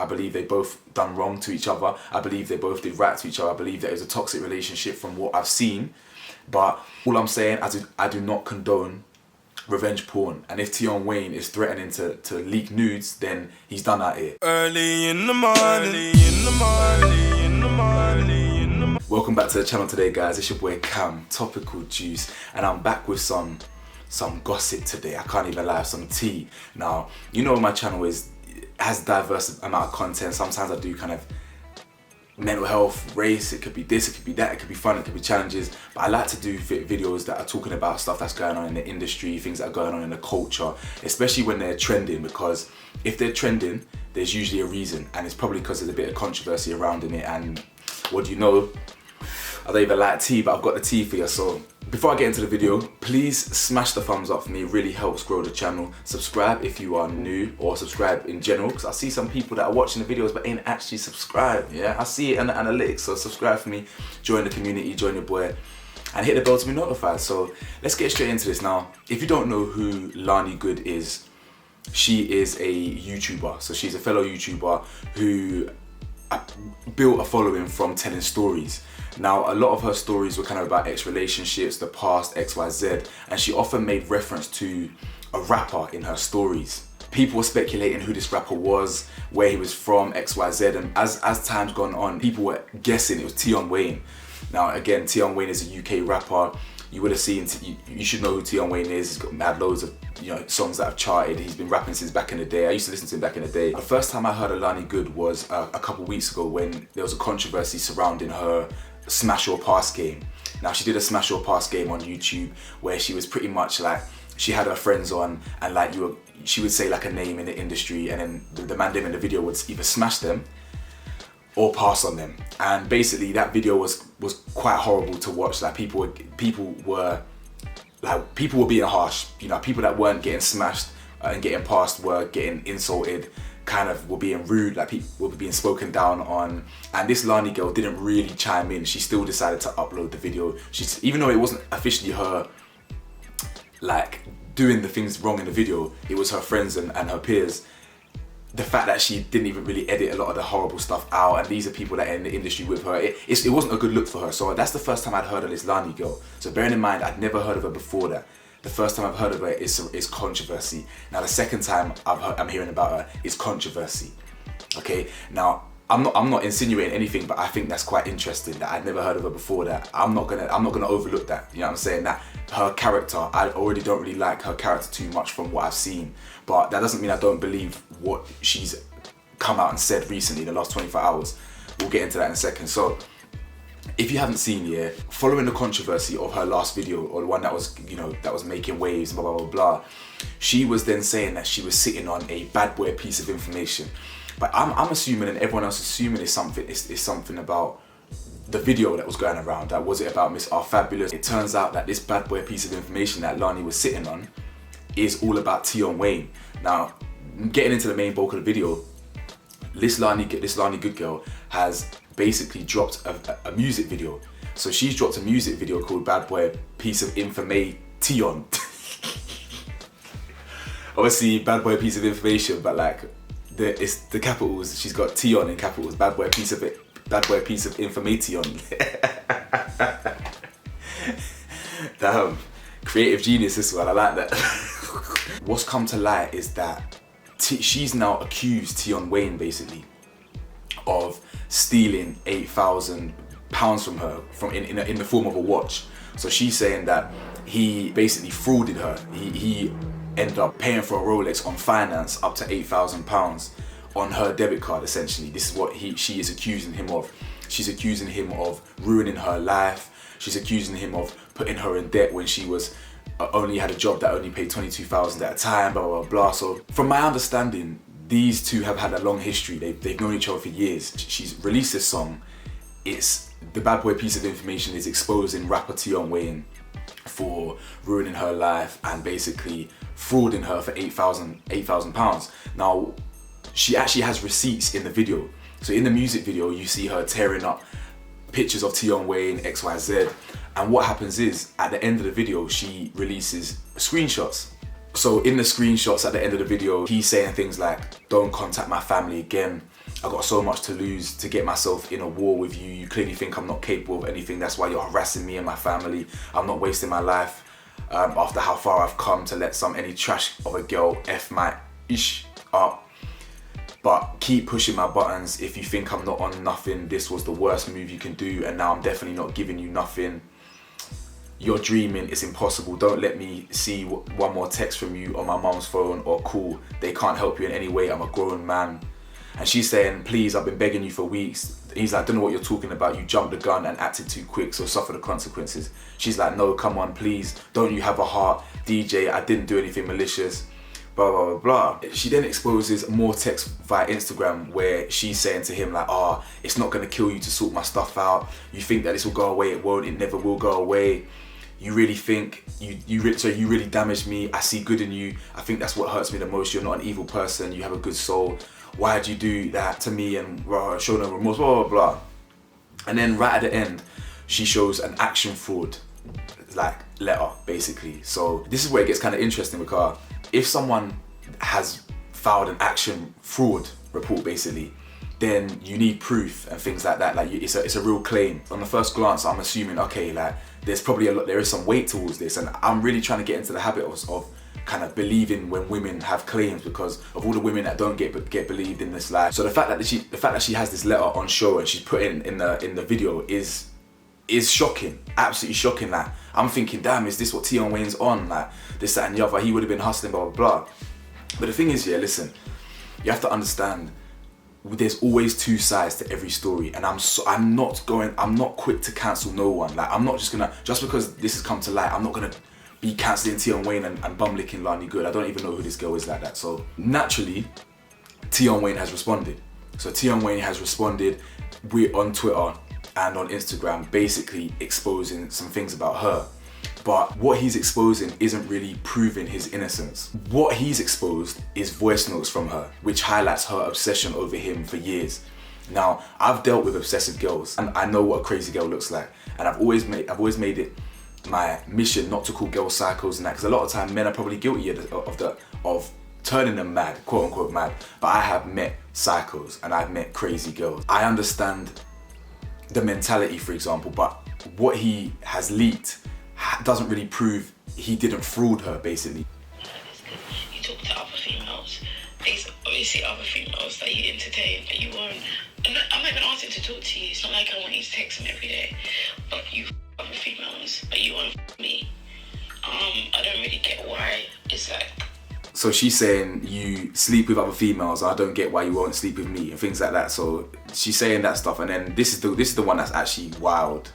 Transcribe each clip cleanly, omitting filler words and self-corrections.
I believe they both done wrong to each other. I believe they both did right to each other. I believe that it was a toxic relationship from what I've seen. But all I'm saying, I do not condone revenge porn. And if Tion Wayne is threatening to leak nudes, then he's done out here. Early in the morning, Welcome back to the channel today, guys. It's your boy Cam, Topical Juice, and I'm back with some gossip today. I can't even lie, some tea. Now, you know my channel has diverse amount of content. Sometimes I do kind of mental health, race, it could be this, it could be that, it could be fun, it could be challenges, but I like to do videos that are talking about stuff that's going on in the industry, things that are going on in the culture, especially when they're trending, because if they're trending, there's usually a reason, and it's probably because there's a bit of controversy around it. And what do you know, I don't even like tea, but I've got the tea for you. So before I get into the video, please smash the thumbs up for me. It really helps grow the channel. Subscribe if you are new, or subscribe in general, because I see some people that are watching the videos but ain't actually subscribed. Yeah, I see it in the analytics. So subscribe for me, join the community, join your boy, and hit the bell to be notified. So let's get straight into this now. If you don't know who Lani Good is, she is a YouTuber. So she's a fellow YouTuber who built a following from telling stories. Now, a lot of her stories were kind of about ex-relationships, the past, XYZ, and she often made reference to a rapper in her stories. People were speculating who this rapper was, where he was from, XYZ, and as time's gone on, people were guessing it was Tion Wayne. Now, again, Tion Wayne is a UK rapper. You would have seen, you should know who Tion Wayne is. He's got mad loads of songs that have charted. He's been rapping since back in the day. I used to listen to him back in the day. The first time I heard of Lani Good was a couple weeks ago, when there was a controversy surrounding her smash or pass game. Now, she did a smash or pass game on YouTube where she was pretty much like, she had her friends on, and like she would say like a name in the industry, and then the man them in the video would either smash them or pass on them. And basically that video was quite horrible to watch. Like people were being harsh. People that weren't getting smashed and getting passed were getting insulted, kind of were being rude, like people were being spoken down on. And this Lani girl didn't really chime in. She still decided to upload the video. Even though it wasn't officially her like doing the things wrong in the video, it was her friends and her peers. The fact that she didn't even really edit a lot of the horrible stuff out, and these are people that are in the industry with her, it wasn't a good look for her. So that's the first time I'd heard of this Lani girl. So bearing in mind, I'd never heard of her before that. The first time I've heard of her is controversy. Now the second time I'm hearing about her is controversy. Okay, now I'm not insinuating anything, but I think that's quite interesting that I'd never heard of her before. That I'm not gonna overlook that. You know what I'm saying? That her character, I already don't really like her character too much from what I've seen, but that doesn't mean I don't believe what she's come out and said recently in the last 24 hours. We'll get into that in a second. So if you haven't seen yet, following the controversy of her last video, or the one that was, that was making waves, blah, blah, blah, blah, she was then saying that she was sitting on a bad boy piece of information. But I'm assuming, and everyone else assuming, is something about the video that was going around. That was it about Miss R Fabulous. It turns out that this bad boy piece of information that Lani was sitting on is all about Tion Wayne. Now, getting into the main bulk of the video, this Lani Good girl has basically dropped a music video. So she's dropped a music video called Bad Boy Piece of Information. Obviously, Bad Boy Piece of Information, but like it's the capitals. She's got Tion in capitals. Bad Boy Piece of Information. Damn, creative genius this one. I like that. What's come to light is that she's now accused Tion Wayne basically of stealing £8,000 from her in the form of a watch. So she's saying that he basically frauded her. He ended up paying for a Rolex on finance up to £8,000 on her debit card, essentially. This is what she is accusing him of. She's accusing him of ruining her life. She's accusing him of putting her in debt when she was only had a job that only paid $22,000 at a time, blah, blah, blah. So from my understanding, these two have had a long history. They've known each other for years. She's released this song. It's the Bad Boy Piece of Information is exposing rapper Tion Wayne for ruining her life and basically frauding her for £8,000. Now, she actually has receipts in the video. So in the music video, you see her tearing up pictures of Tion Wayne, XYZ. And what happens is, at the end of the video, she releases screenshots. So in the screenshots at the end of the video, he's saying things like, "Don't contact my family again. I got so much to lose to get myself in a war with you. You clearly think I'm not capable of anything. That's why you're harassing me and my family. I'm not wasting my life after how far I've come to let any trash of a girl F my ish up. But keep pushing my buttons. If you think I'm not on nothing, this was the worst move you can do, and now I'm definitely not giving you nothing. You're dreaming, it's impossible. Don't let me see one more text from you on my mum's phone or call. They can't help you in any way. I'm a grown man. And she's saying, please, I've been begging you for weeks. He's like, don't know what you're talking about. You jumped the gun and acted too quick, so suffer the consequences. She's like, no, come on, please. Don't you have a heart? DJ, I didn't do anything malicious. Blah, blah, blah, blah. She then exposes more texts via Instagram where she's saying to him like, it's not gonna kill you to sort my stuff out. You think that this will go away, it won't, it never will go away. You really think, you really damaged me. I see good in you. I think that's what hurts me the most. You're not an evil person, you have a good soul. Why'd you do that to me and show no remorse, blah, blah, blah. And then right at the end, she shows an action fraud, like letter, basically. So this is where it gets kind of interesting, because if someone has filed an action fraud report, basically, then you need proof and things like that. Like it's a real claim. On the first glance, I'm assuming, okay, like there is some weight towards this, and I'm really trying to get into the habit of kind of believing when women have claims, because of all the women that don't get believed in this life. So the fact that she has this letter on show and she's put in the video is shocking, absolutely shocking. Like I'm thinking, damn, is this what Tion Wayne's on? Like this, that, and the other. He would have been hustling, blah, blah, blah. But the thing is, yeah, listen, you have to understand, there's always two sides to every story, and I'm not quick to cancel no one. Like I'm not just because this has come to light, I'm not gonna be cancelling Tion Wayne and bum licking Lani Good. I don't even know who this girl is like that. So naturally, Tion Wayne has responded. So Tion Wayne has responded on Twitter and on Instagram, basically exposing some things about her. But what he's exposing isn't really proving his innocence. What he's exposed is voice notes from her, which highlights her obsession over him for years. Now, I've dealt with obsessive girls, and I know what a crazy girl looks like. And I've always made it my mission not to call girls psychos and that, because a lot of time men are probably guilty of turning them mad, quote unquote mad. But I have met psychos and I've met crazy girls. I understand the mentality, for example, but what he has leaked doesn't really prove he didn't fraud her, basically. You talk to other females. There's obviously other females that you entertain, but you won't. I'm not even asking to talk to you. It's not like I want you to text me every day. But you other females, but you won't me. I don't really get why. It's like. So she's saying you sleep with other females. I don't get why you won't sleep with me and things like that. So she's saying that stuff, and then this is the one that's actually wild.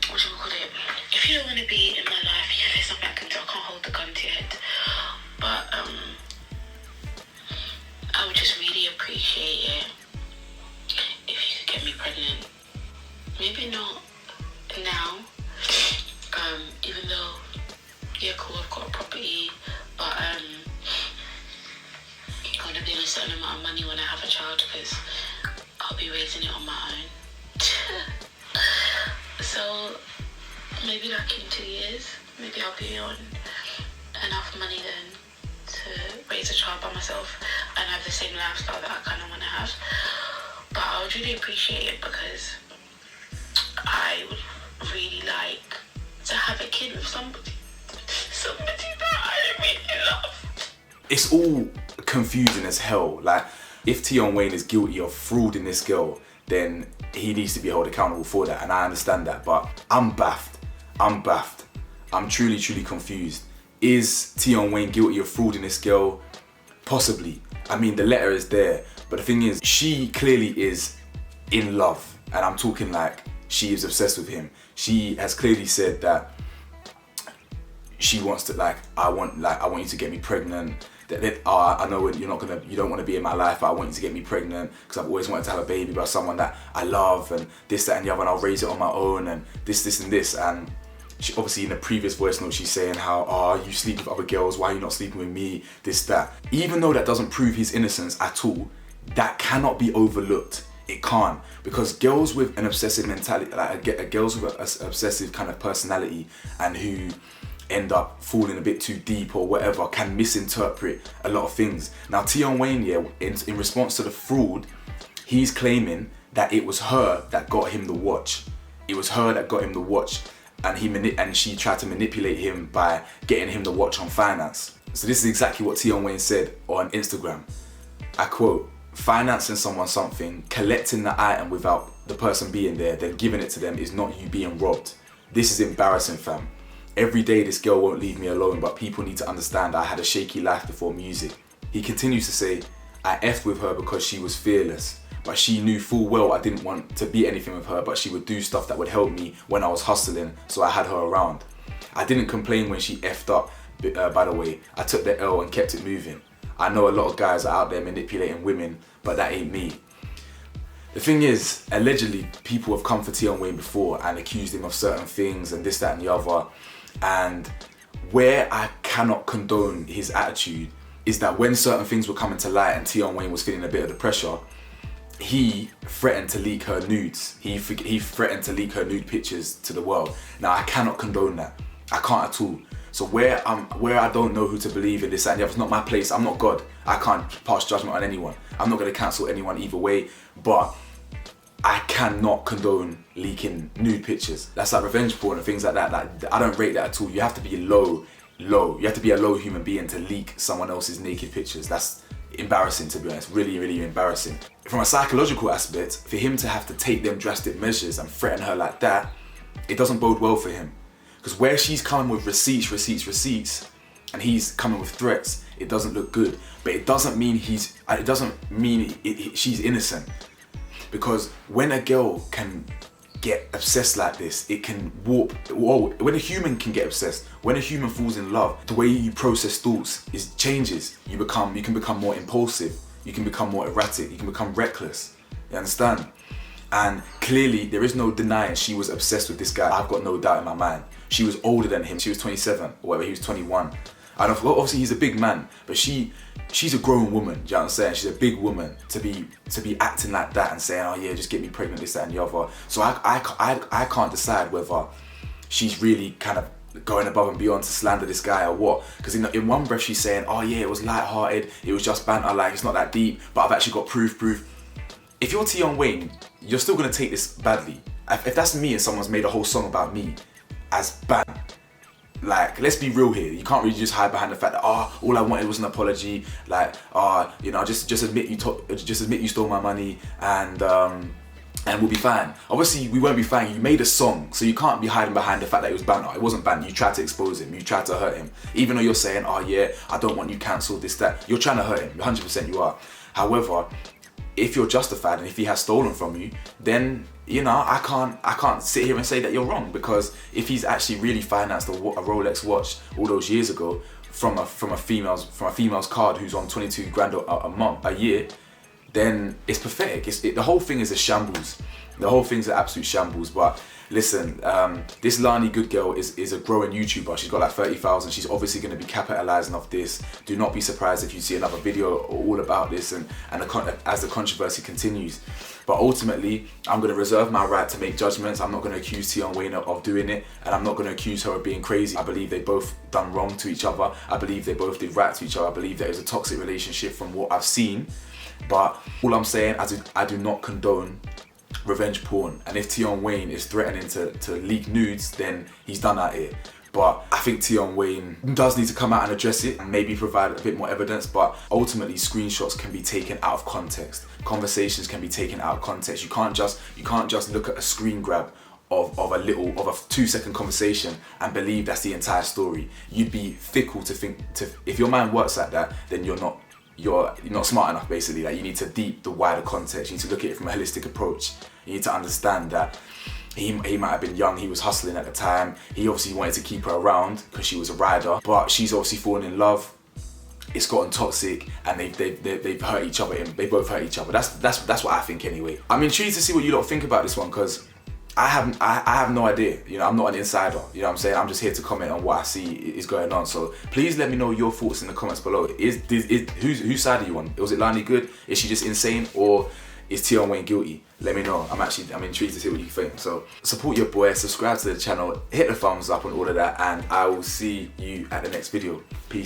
What do you call it? If you don't want to be in my life, there's something I can do. I can't hold the gun to your head. But I would just really appreciate it if you could get me pregnant. Maybe not now. Even though, yeah, cool, I've got a property, but I want to be on a certain amount of money when I have a child, because I'll be raising it on my own. So maybe like in 2 years, maybe I'll be on enough money then to raise a child by myself and have the same lifestyle that I kind of want to have. But I would really appreciate it, because I would really like to have a kid with somebody that I really love. It's all confusing as hell. Like, if Tion Wayne is guilty of frauding this girl, then he needs to be held accountable for that, and I understand that, but I'm baffed. I'm truly confused. Is Tion Wayne guilty of frauding this girl? Possibly. I mean, the letter is there, but the thing is, she clearly is in love, and I'm talking like she is obsessed with him. She has clearly said that she wants to, I want you to get me pregnant. I know you don't want to be in my life, but I want you to get me pregnant because I've always wanted to have a baby by someone that I love, and this, that, and the other, and I'll raise it on my own, and this, and this. And she, obviously, in the previous voice note, she's saying how, you sleep with other girls, why are you not sleeping with me, this, that. Even though that doesn't prove his innocence at all, that cannot be overlooked. It can't, because girls with an obsessive mentality, girls with an obsessive kind of personality, and who end up falling a bit too deep or whatever, can misinterpret a lot of things. Now Tion Wayne, yeah, in response to the fraud, he's claiming that it was her that got him the watch. It was her that got him the watch, and she tried to manipulate him by getting him the watch on finance. So this is exactly what Tion Wayne said on Instagram. I quote, "Financing someone something, collecting the item without the person being there, then giving it to them is not you being robbed. This is embarrassing, fam. Every day this girl won't leave me alone, but people need to understand I had a shaky life before music." He continues to say, "I effed with her because she was fearless, but she knew full well I didn't want to be anything with her, but she would do stuff that would help me when I was hustling, so I had her around. I didn't complain when she effed up, by the way. I took the L and kept it moving. I know a lot of guys are out there manipulating women, but that ain't me." The thing is, allegedly, people have come for Tion Wayne before and accused him of certain things and this, that and the other. And where I cannot condone his attitude is that when certain things were coming to light and Tion Wayne was feeling a bit of the pressure, he threatened to leak her nudes. He threatened to leak her nude pictures to the world. Now, I cannot condone that. I can't at all. So where I don't know who to believe in, this, that and the other, it's not my place. I'm not God. I can't pass judgment on anyone. I'm not going to cancel anyone either way. But I cannot condone leaking nude pictures. That's like revenge porn and things like that. Like, I don't rate that at all. You have to be low. You have to be a low human being to leak someone else's naked pictures. That's embarrassing, to be honest. Really, really embarrassing. From a psychological aspect, for him to have to take them drastic measures and threaten her like that, it doesn't bode well for him. Because where she's coming with receipts, and he's coming with threats, it doesn't look good. But it doesn't mean she's innocent. Because when a girl can get obsessed like this, it can warp. Whoa, when a human can get obsessed, when a human falls in love, the way you process thoughts changes. You can become more impulsive. You can become more erratic. You can become reckless. You understand? And clearly, there is no denying she was obsessed with this guy. I've got no doubt in my mind. She was older than him. She was 27 or whatever. He was 21. And obviously he's a big man, but she's a grown woman. Do you know what I'm saying? She's a big woman to be acting like that and saying, "Oh yeah, just get me pregnant, this, that, and the other." So I can't decide whether she's really kind of going above and beyond to slander this guy or what. Because in one breath she's saying, "Oh yeah, it was light-hearted, it was just banter, like it's not that deep, but I've actually got proof." If you're Tion Wayne, you're still gonna take this badly. If that's me and someone's made a whole song about me as ban. Like, let's be real here. You can't really just hide behind the fact that all I wanted was an apology. Like, just admit you stole my money, and we'll be fine. Obviously, we won't be fine. You made a song, so you can't be hiding behind the fact that it was banter. It wasn't banter. You tried to expose him. You tried to hurt him. Even though you're saying, "Oh yeah, I don't want you cancelled, this, that," you're trying to hurt him. 100% you are. However, if you're justified and if he has stolen from you, then I can't sit here and say that you're wrong, because if he's actually really financed a Rolex watch all those years ago from a female's card who's on 22 grand a year, then it's pathetic. The whole thing is a shambles. The whole thing's an absolute shambles. But listen, this Lani Good girl is a growing YouTuber. She's got like 30,000. She's obviously going to be capitalizing off this. Do not be surprised if you see another video all about this and as the controversy continues. But ultimately, I'm going to reserve my right to make judgments. I'm not going to accuse Tion Wayne of doing it, and I'm not going to accuse her of being crazy. I believe they both done wrong to each other. I believe they both did right to each other. I believe that it was a toxic relationship from what I've seen. But all I'm saying, I do not condone revenge porn. And if Tion Wayne is threatening to leak nudes, then he's done out here. But I think Tion Wayne does need to come out and address it and maybe provide a bit more evidence. But ultimately, screenshots can be taken out of context. Conversations can be taken out of context. You can't just look at a screen grab of a 2-second conversation and believe that's the entire story. You'd be fickle if your mind works like that, then you're not smart enough, basically. Like, you need to deep the wider context. You need to look at it from a holistic approach. You need to understand that he might have been young, he was hustling at the time. He obviously wanted to keep her around because she was a rider, but she's obviously fallen in love. It's gotten toxic, and they've hurt each other. They both hurt each other. That's what I think anyway. I'm intrigued to see what you lot think about this one, because I have no idea. I'm not an insider. You know what I'm saying? I'm just here to comment on what I see is going on. So please let me know your thoughts in the comments below. Whose side are you on? Was it Lani Good? Is she just insane, or is Tion Wayne guilty? Let me know. I'm intrigued to see what you think. So support your boy, subscribe to the channel, hit the thumbs up and all of that, and I will see you at the next video. Peace.